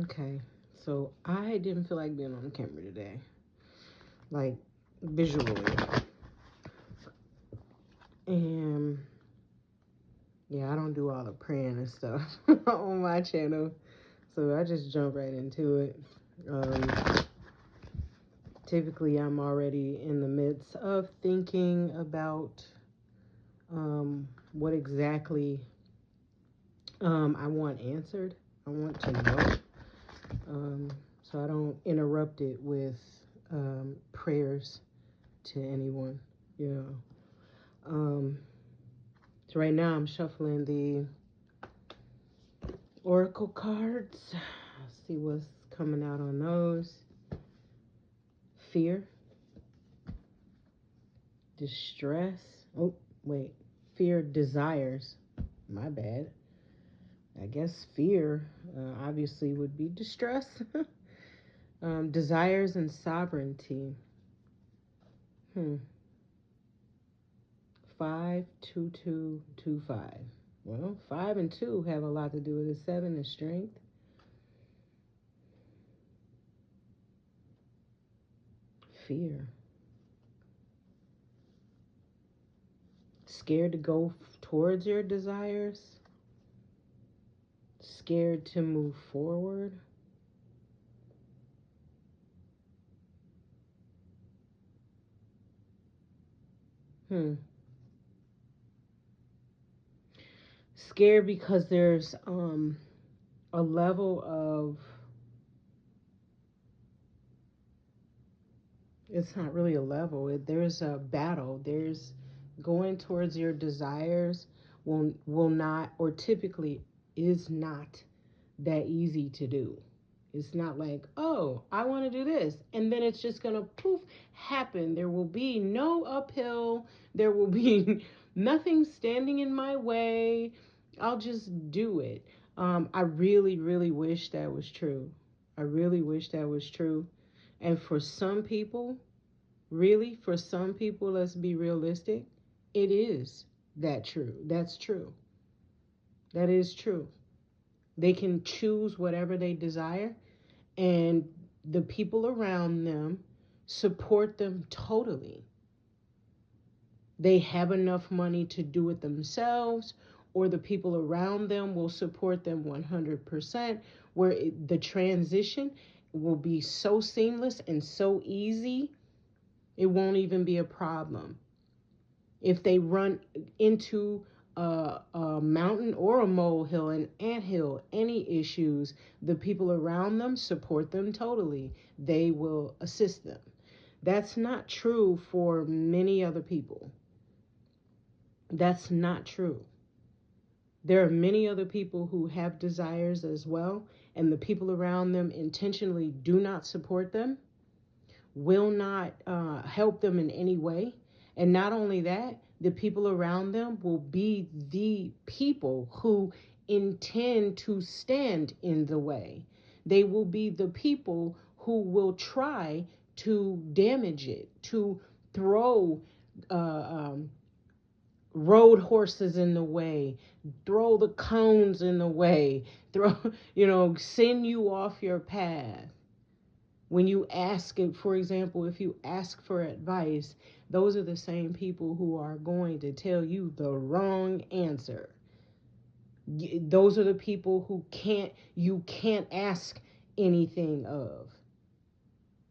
Okay, so I didn't feel like being on camera today, like visually, and yeah, I don't do all the praying and stuff on my channel, so I just jump right into it. Um, Typically, I'm already in the midst of thinking about what exactly I want answered. I want to know, um, so I don't interrupt it with prayers to anyone. You know. So right now I'm shuffling the oracle cards. See what's coming out on those. Fear, distress. Oh, wait. Fear, desires. My bad. I guess fear obviously would be distress. Desires and sovereignty. Hmm. 5, 2, 2, 2, 5. Well, 5 and 2 have a lot to do with it. 7 is strength. Fear. Scared to go towards your desires. Scared to move forward. Hmm. Scared because there's a level of, it's not really a level. There's a battle. There's going towards your desires will not, or typically is not, that easy to do. It's not like, oh, I want to do this. And then it's just going to poof happen. There will be no uphill. There will be nothing standing in my way. I'll just do it. I really, really wish that was true. I really wish that was true. And for some people, really, for some people, let's be realistic, it is that true. That's true. That is true. They can choose whatever they desire, and the people around them support them totally. They have enough money to do it themselves, or the people around them will support them 100%, where the transition will be so seamless and so easy, it won't even be a problem. If they run into a mountain or a molehill, an anthill, any issues, the people around them support them totally. They will assist them. That's not true for many other people. That's not true. There are many other people who have desires as well, and the people around them intentionally do not support them, will not help them in any way. And not only that, the people around them will be the people who intend to stand in the way. They will be the people who will try to damage it, to throw road horses in the way, throw the cones in the way, throw, send you off your path. When you ask it, for example, if you ask for advice, those are the same people who are going to tell you the wrong answer. Those are the people who you can't ask anything of.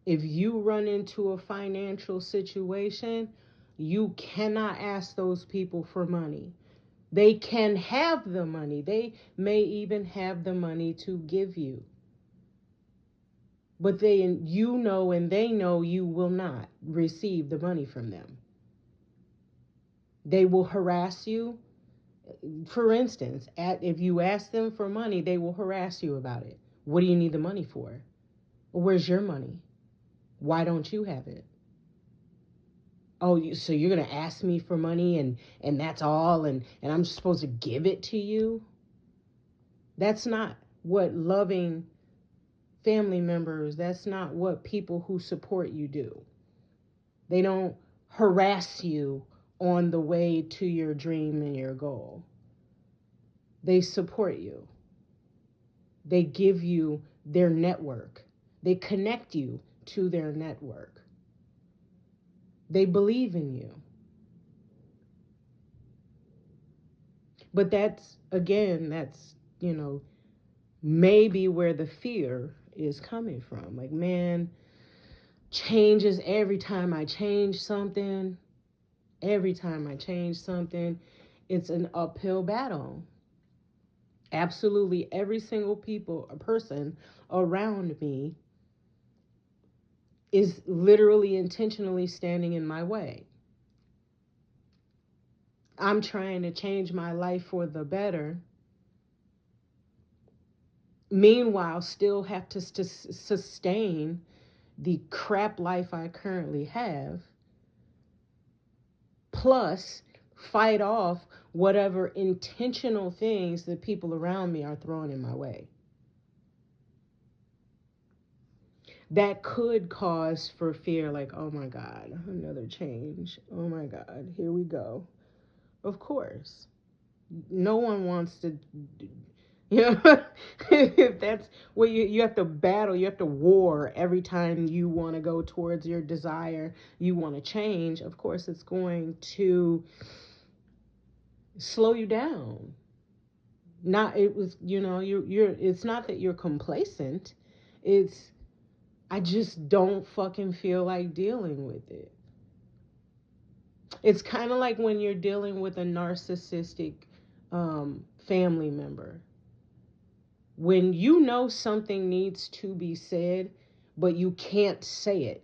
If you run into a financial situation, you cannot ask those people for money. They can have the money. They may even have the money to give you. But and they know you will not receive the money from them. They will harass you. For instance, if you ask them for money, they will harass you about it. What do you need the money for? Where's your money? Why don't you have it? Oh, so you're going to ask me for money and that's all, and I'm supposed to give it to you? That's not what loving family members, that's not what people who support you do. They don't harass you on the way to your dream and your goal. They support you. They give you their network. They connect you to their network. They believe in you. But that's, maybe where the fear is coming from. Like, man, changes every time I change something. Every time I change something, it's an uphill battle. Absolutely every single a person around me is literally intentionally standing in my way. I'm trying to change my life for the better. Meanwhile, still have to sustain the crap life I currently have, plus fight off whatever intentional things that people around me are throwing in my way. That could cause for fear, like, oh my God, another change. Oh my God, here we go. Of course. No one wants to, if that's what you have to battle, you have to war every time you want to go towards your desire, you want to change. Of course, it's going to slow you down. Not, it was, it's not that you're complacent. It's, I just don't fucking feel like dealing with it. It's kind of like when you're dealing with a narcissistic family member. When you know something needs to be said, but you can't say it.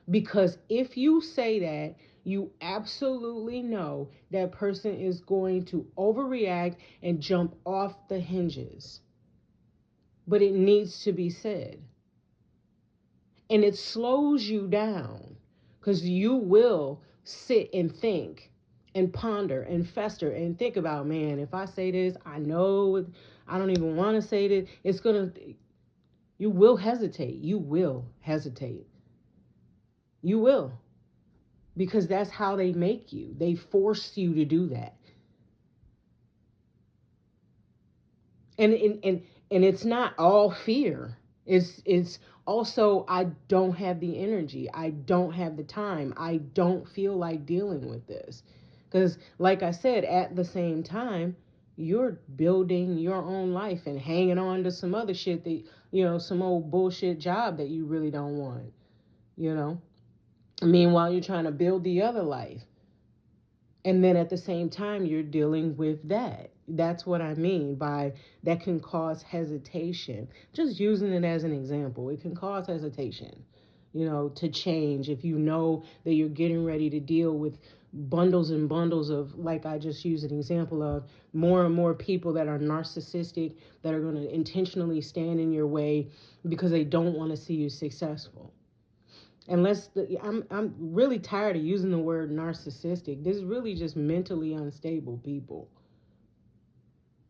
Because if you say that, you absolutely know that person is going to overreact and jump off the hinges. But it needs to be said. And it slows you down because you will sit and think and ponder and fester and think about, man, if I say this, I know I don't even want to say this. You will hesitate. You will hesitate. You will. Because that's how they make you. They force you to do that. And it's not all fear. It's also, I don't have the energy. I don't have the time. I don't feel like dealing with this. Because like I said, at the same time, you're building your own life and hanging on to some other shit that, some old bullshit job that you really don't want, you know. Meanwhile, you're trying to build the other life. And then at the same time, you're dealing with that. That's what I mean by that can cause hesitation. Just using it as an example, it can cause hesitation, to change if you know that you're getting ready to deal with bundles and bundles of, like I just used an example of, more and more people that are narcissistic, that are going to intentionally stand in your way because they don't want to see you successful. I'm really tired of using the word narcissistic. This is really just mentally unstable people.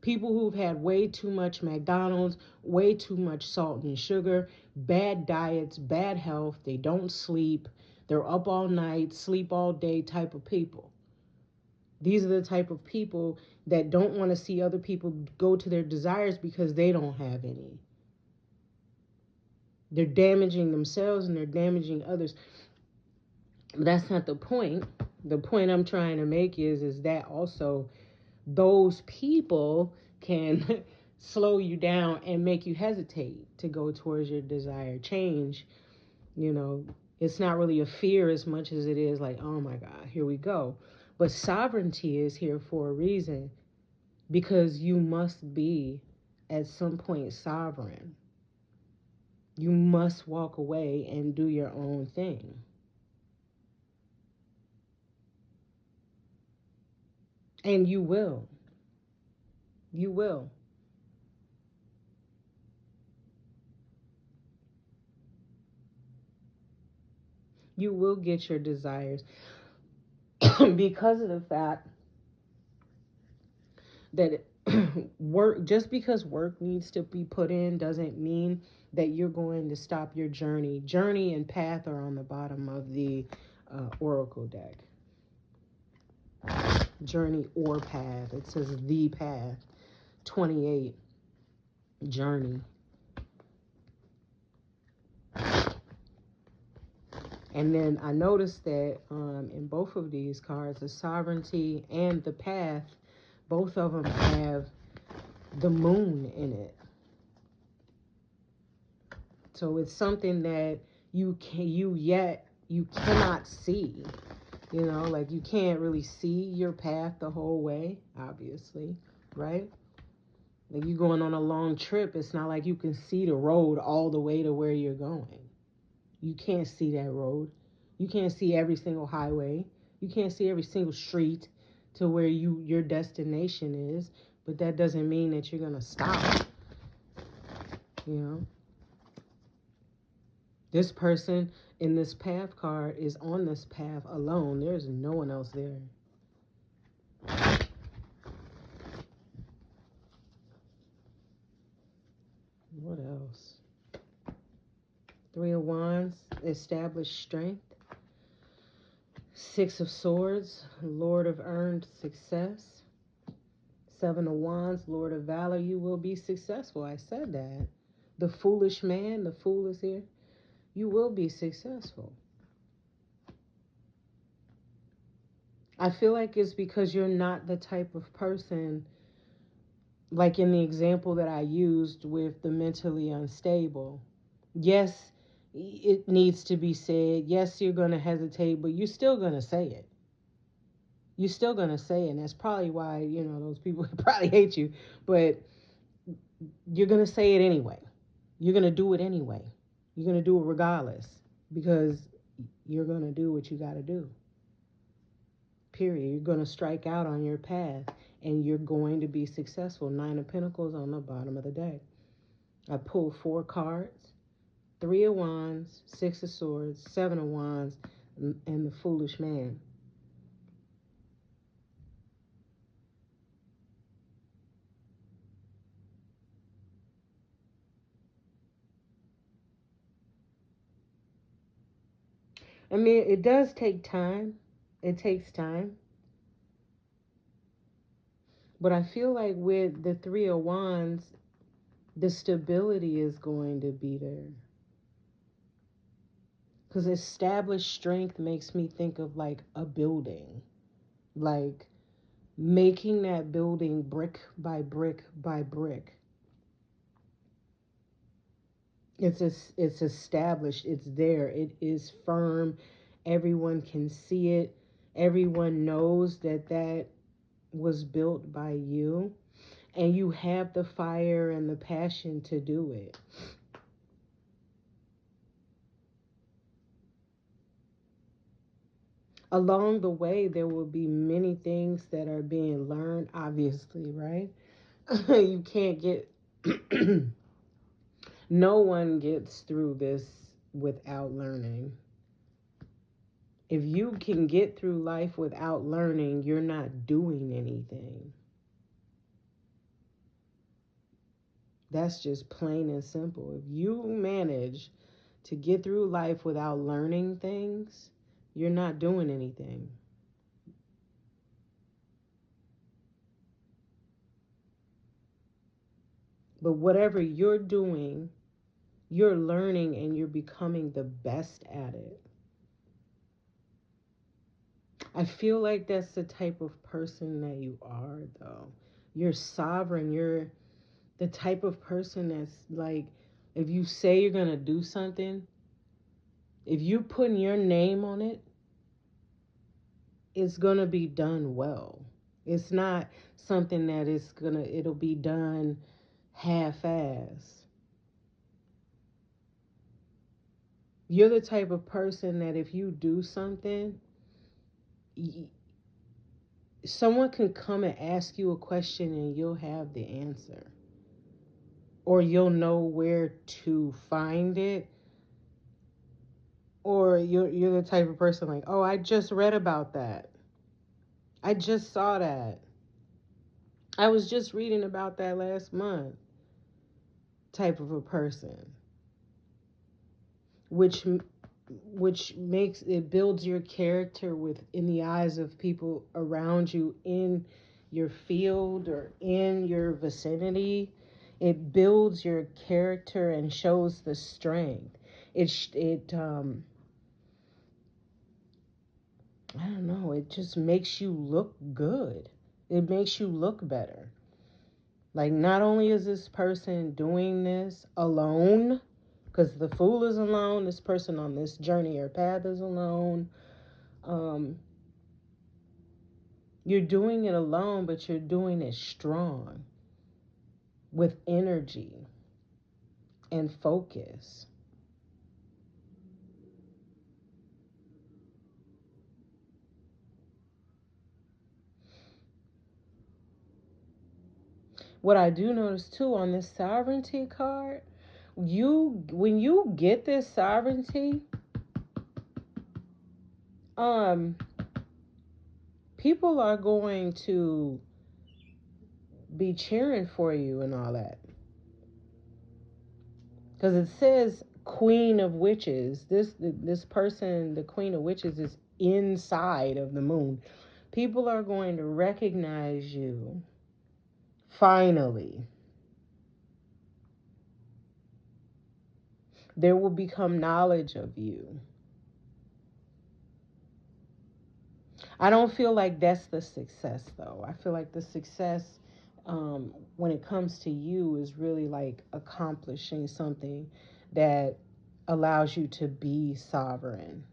People who've had way too much McDonald's, way too much salt and sugar, bad diets, bad health, they don't sleep, they're up all night, sleep all day type of people. These are the type of people that don't want to see other people go to their desires because they don't have any. They're damaging themselves and they're damaging others. But that's not the point. The point I'm trying to make is that also those people can slow you down and make you hesitate to go towards your desired change. It's not really a fear as much as it is like, oh my God, here we go. But sovereignty is here for a reason, because you must be at some point sovereign. You must walk away and do your own thing. And you will. You will. You will get your desires because of the fact that work, just because work needs to be put in doesn't mean that you're going to stop your journey and path are on the bottom of the oracle deck. Journey or path, it says the path. 28, journey. And then I noticed that in both of these cards, the sovereignty and the path, both of them have the moon in it. So it's something that you cannot see. You know, like you can't really see your path the whole way, obviously, right? Like you going on a long trip, it's not like you can see the road all the way to where you're going. You can't see that road. You can't see every single highway. You can't see every single street to where your destination is, but that doesn't mean that you're going to stop, you know? This person in this path card is on this path alone. There's no one else there. What else? Three of Wands, established strength. Six of Swords, Lord of earned success. Seven of Wands, Lord of valor, you will be successful. I said that. The foolish man, the fool is here. You will be successful. I feel like it's because you're not the type of person, like in the example that I used with the mentally unstable. Yes, it needs to be said. Yes, you're going to hesitate, but you're still going to say it. You're still going to say it. And that's probably why, you know, those people probably hate you. But you're going to say it anyway. You're going to do it anyway. You're going to do it regardless because you're going to do what you got to do. Period. You're going to strike out on your path and you're going to be successful. Nine of Pentacles on the bottom of the deck. I pulled 4 cards. 3 of Wands, 6 of Swords, 7 of Wands, and the Foolish Man. I mean, it does take time. It takes time. But I feel like with the 3 of Wands, the stability is going to be there. Because established strength makes me think of like a building. Like making that building brick by brick by brick. It's established. It's there. It is firm. Everyone can see it. Everyone knows that that was built by you. And you have the fire and the passion to do it. Along the way, there will be many things that are being learned, obviously, right? You can't get, no one gets through this without learning. If you can get through life without learning, you're not doing anything. That's just plain and simple. If you manage to get through life without learning things, you're not doing anything. But whatever you're doing, you're learning and you're becoming the best at it. I feel like that's the type of person that you are, though. You're sovereign. You're the type of person that's like, if you say you're going to do something, if you're putting your name on it, it's going to be done well. It's not something that it'll be done half-ass. You're the type of person that if you do something, someone can come and ask you a question and you'll have the answer. Or you'll know where to find it. Or you're the type of person like, oh, I just read about that. I just saw that. I was just reading about that last month. Type of a person. Which makes it builds your character in the eyes of people around you in your field or in your vicinity. It builds your character and shows the strength. It I don't know, it just makes you look good. It makes you look better. Like, not only is this person doing this alone, because the fool is alone, this person on this journey or path is alone. Um, you're doing it alone, but you're doing it strong with energy and focus. What I do notice too on this sovereignty card, when you get this sovereignty, um, people are going to be cheering for you and all that. Because it says Queen of Witches. This person, the Queen of Witches, is inside of the moon. People are going to recognize you. Finally, there will become knowledge of you. I don't feel like that's the success, though. I feel like the success, when it comes to you, is really like accomplishing something that allows you to be sovereign,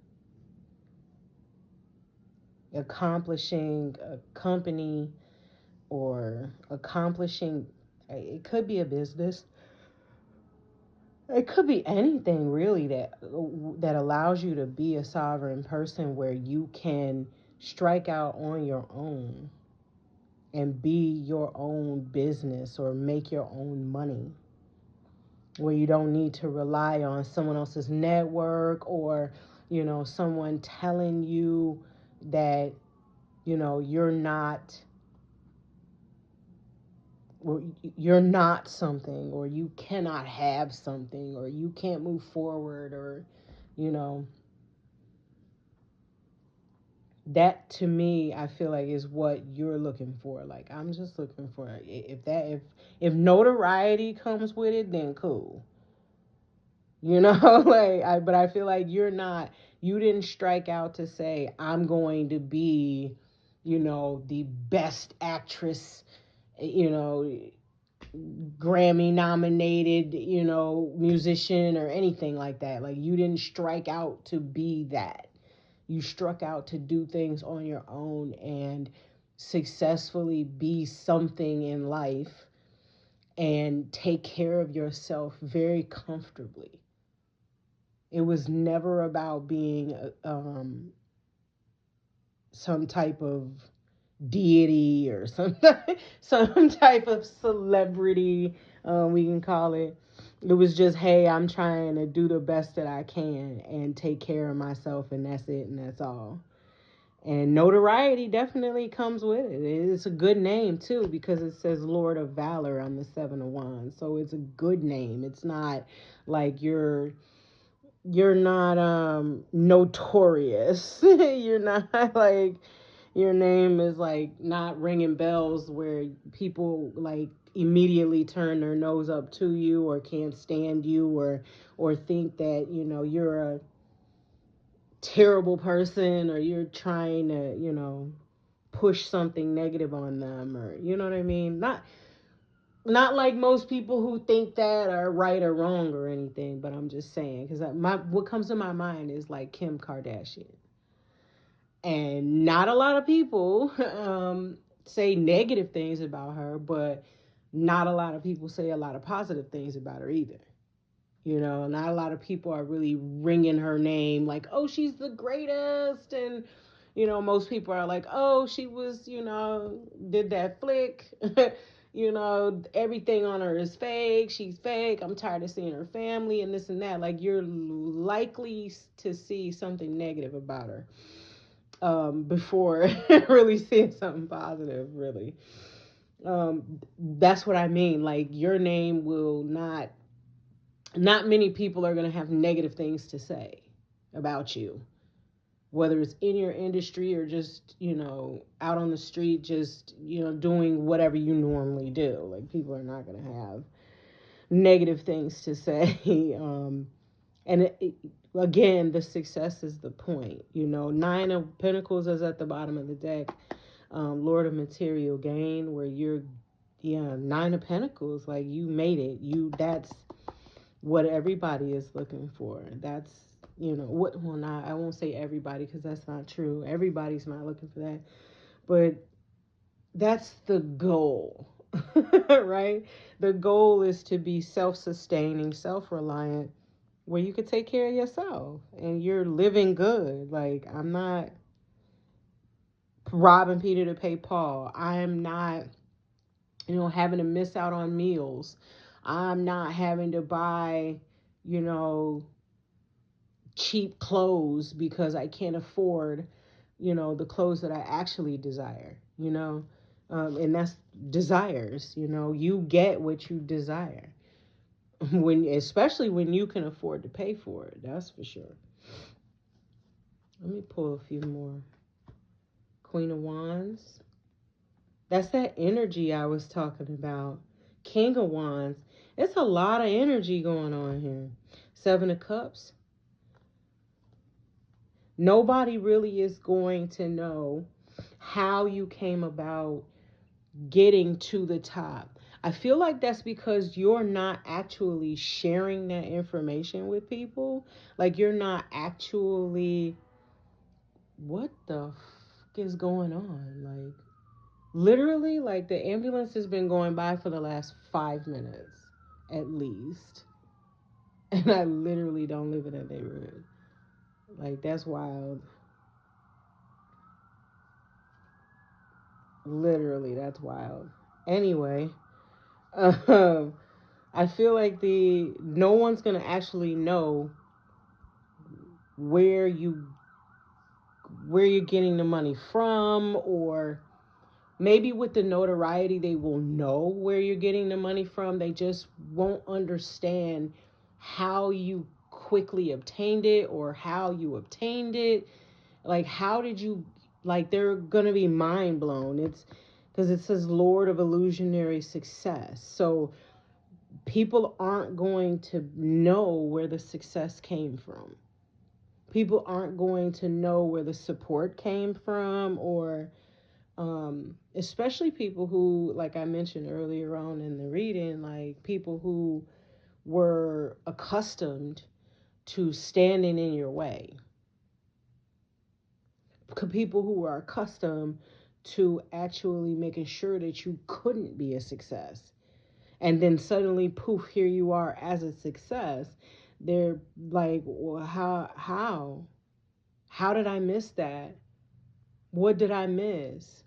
accomplishing a company, or accomplishing, it could be a business, it could be anything really that allows you to be a sovereign person where you can strike out on your own and be your own business or make your own money, where you don't need to rely on someone else's network, or someone telling you that you're not, or you're not something, or you cannot have something, or you can't move forward, or you know that, to me, I feel like is what you're looking for. Like, I'm just looking for, if notoriety comes with it, then cool. But I feel like you didn't strike out to say, I'm going to be, the best actress, you know Grammy nominated, musician, or anything like that. Like, you didn't strike out to be that. You struck out to do things on your own and successfully be something in life and take care of yourself very comfortably. It was never about being some type of deity, or some some type of celebrity, we can call it. It was just, hey, I'm trying to do the best that I can and take care of myself, and that's it, and that's all. And notoriety definitely comes with it. It's a good name too, because it says Lord of Valor on the Seven of Wands, so it's a good name. It's not like you're not notorious. You're not like, your name is like not ringing bells where people like immediately turn their nose up to you, or can't stand you, or think that you're a terrible person, or you're trying to push something negative on them, or you know what I mean. Not like most people who think that are right or wrong or anything, but I'm just saying, because what comes to my mind is like Kim Kardashian. And not a lot of people say negative things about her, but not a lot of people say a lot of positive things about her either. Not a lot of people are really ringing her name like, oh, she's the greatest. And most people are like, oh, she was, did that flick. Everything on her is fake. She's fake. I'm tired of seeing her family and this and that. Like, you're likely to see something negative about her before really seeing something positive, really. That's what I mean. Like, your name will not many people are going to have negative things to say about you, whether it's in your industry or just, out on the street, just, doing whatever you normally do. Like, people are not going to have negative things to say. And again, the success is the point. Nine of Pentacles is at the bottom of the deck. Lord of Material Gain, where you're, yeah, Nine of Pentacles, like you made it. That's what everybody is looking for. That's, what, well, not, I won't say everybody because that's not true. Everybody's not looking for that. But that's the goal, right? The goal is to be self-sustaining, self-reliant, where you could take care of yourself and you're living good. Like, I'm not robbing Peter to pay Paul. I am not, having to miss out on meals. I'm not having to buy, you know, cheap clothes because I can't afford, the clothes that I actually desire. And that's desires. You get what you desire especially when you can afford to pay for it. That's for sure. Let me pull a few more. Queen of Wands. That's that energy I was talking about. King of Wands. It's a lot of energy going on here. Seven of Cups. Nobody really is going to know how you came about getting to the top. I feel like that's because you're not actually sharing that information with people. Like, you're not actually, what the is going on? Like, literally, like, the ambulance has been going by for the last 5 minutes at least. And I literally don't live in that neighborhood. Like, that's wild. Literally, that's wild. Anyway, I feel like no one's gonna actually know where you're getting the money from, or maybe with the notoriety they will know where you're getting the money from. They just won't understand how you quickly obtained it or how you obtained it. Like, how did you, like, they're gonna be mind blown. It's because it says Lord of Illusionary Success. So people aren't going to know where the success came from. People aren't going to know where the support came from, or especially people who, like I mentioned earlier on in the reading, like people who were accustomed to standing in your way. People who are accustomed to actually making sure that you couldn't be a success. And then suddenly, poof, here you are as a success. They're like, well, how did I miss that? What did I miss?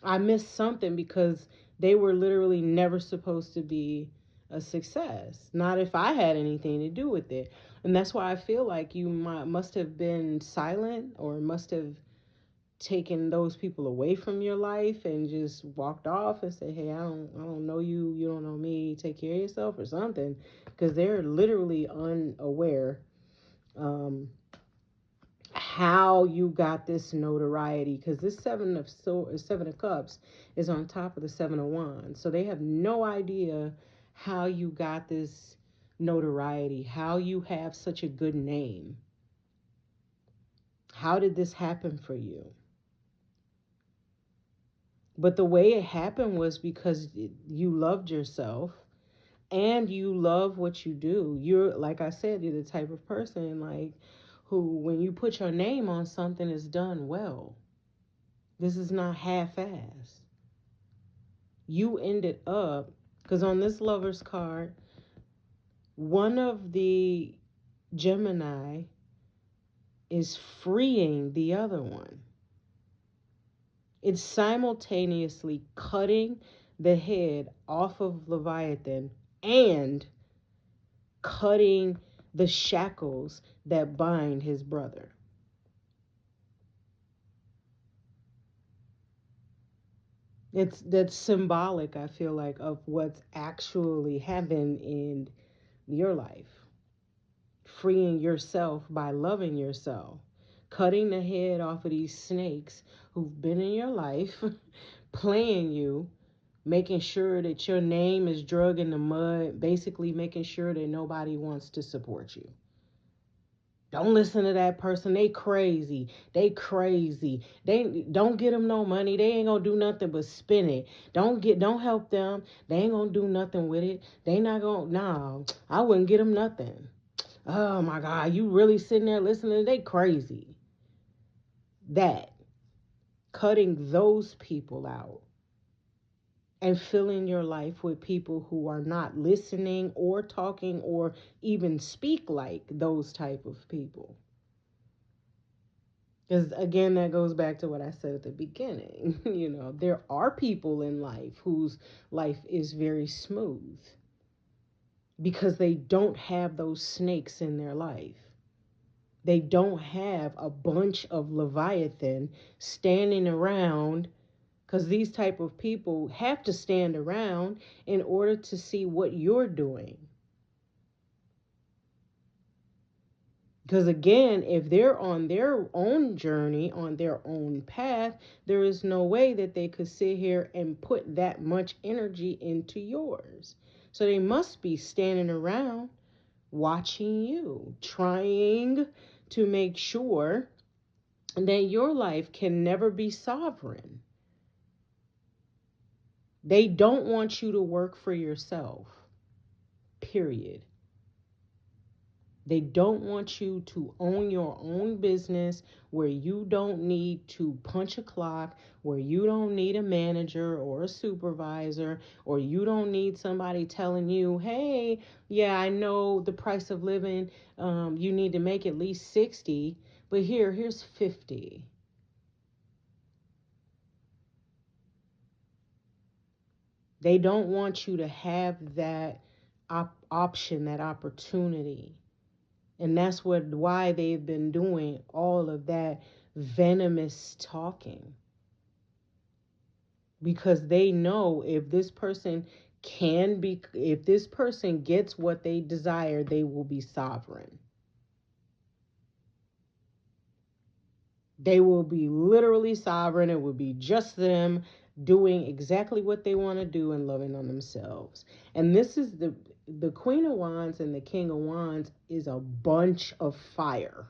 I missed something, because they were literally never supposed to be a success. Not if I had anything to do with it. And that's why I feel like you must have been silent, or must have taken those people away from your life and just walked off and say, hey, I don't know you, you don't know me, take care of yourself or something, because they're literally unaware how you got this notoriety, because this seven of cups is on top of the Seven of Wands. So they have no idea how you got this notoriety, how you have such a good name. How did this happen for you? But the way it happened was because you loved yourself and you love what you do. You're, like I said, you're the type of person, like, who, when you put your name on something, is done well. This is not half-assed. You ended up, because on this Lover's card, one of the Gemini is freeing the other one. It's simultaneously cutting the head off of Leviathan and cutting the shackles that bind his brother. That's symbolic, I feel like, of what's actually happened in your life. Freeing yourself by loving yourself. Cutting the head off of these snakes who've been in your life, playing you, making sure that your name is drug in the mud, basically making sure that nobody wants to support you. Don't listen to that person. They crazy. They crazy. They don't get them no money. They ain't gonna do nothing but spend it. Don't help them. They ain't gonna do nothing with it. They not gonna nah. I wouldn't get them nothing. Oh my God, you really sitting there listening? They crazy. That cutting those people out and filling your life with people who are not listening or talking or even speak like those type of people. Because again, that goes back to what I said at the beginning. There are people in life whose life is very smooth because they don't have those snakes in their life. They don't have a bunch of Leviathan standing around, because these type of people have to stand around in order to see what you're doing. Because again, if they're on their own journey, on their own path, there is no way that they could sit here and put that much energy into yours. So they must be standing around watching you, trying to make sure that your life can never be sovereign. They don't want you to work for yourself, period. They don't want you to own your own business where you don't need to punch a clock, where you don't need a manager or a supervisor, or you don't need somebody telling you, hey, yeah, I know the price of living, you need to make at least 60, but here's 50. They don't want you to have that option, that opportunity. And that's why they've been doing all of that venomous talking. Because they know if this person if this person gets what they desire, they will be sovereign. They will be literally sovereign. It will be just them doing exactly what they want to do and loving on themselves. And this is the Queen of Wands and the King of Wands is a bunch of fire.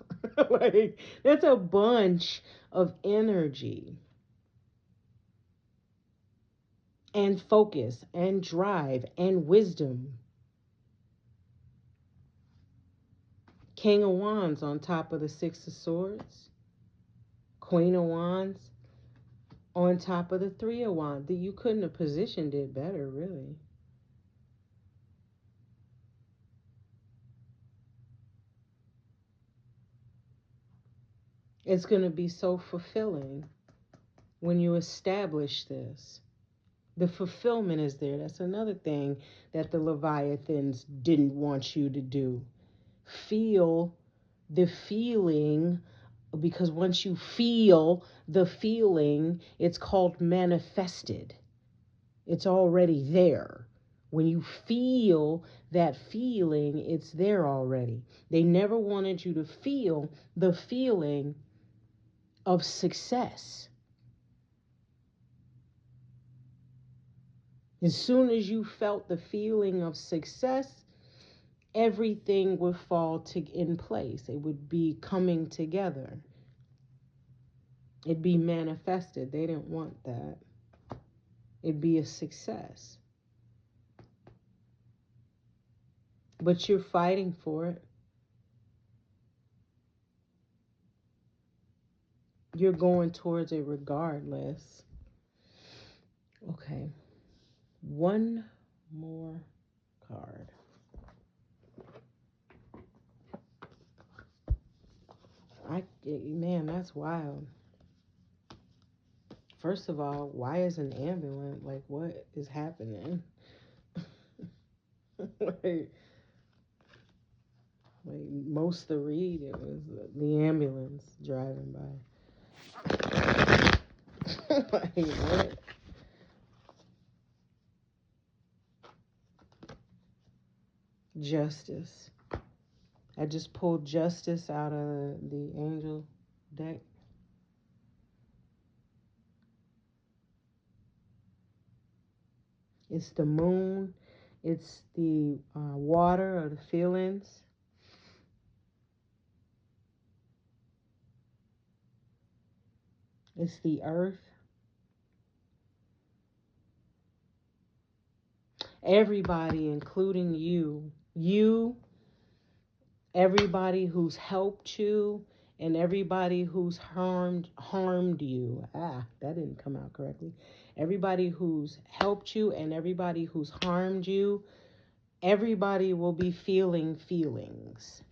Like, that's a bunch of energy and focus and drive and wisdom. King of Wands on top of the Six of Swords. Queen of Wands on top of the Three of Wands. You couldn't have positioned it better, really. It's going to be so fulfilling when you establish this. The fulfillment is there. That's another thing that the Leviathans didn't want you to do. Feel the feeling, because once you feel the feeling, it's called manifested. It's already there. When you feel that feeling, it's there already. They never wanted you to feel the feeling of success. As soon as you felt the feeling of success, everything would fall in place. It would be coming together. It'd be manifested. They didn't want that. It'd be a success. But you're fighting for it. You're going towards it regardless. Okay. One more card. Man, that's wild. First of all, why is an ambulance? Like, what is happening? like, most of the read, it was the ambulance driving by. Like, what? Justice. I just pulled Justice out of the Angel deck. It's the moon. It's the water or the feelings. It's the earth. Everybody, including you. You, everybody who's helped you, and everybody who's harmed you. Ah, that didn't come out correctly. Everybody who's helped you and everybody who's harmed you, everybody will be feeling feelings.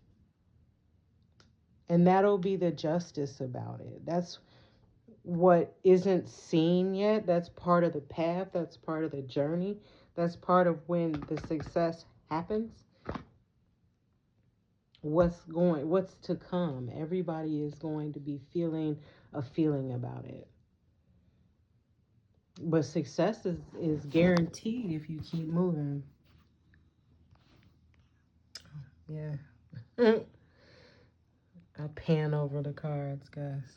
And that'll be the justice about it. That's what isn't seen yet. That's part of the path, that's part of the journey, that's part of when the success happens. What's to come. Everybody is going to be feeling a feeling about it. But success is guaranteed if you keep moving. Yeah. I pan over the cards, guys.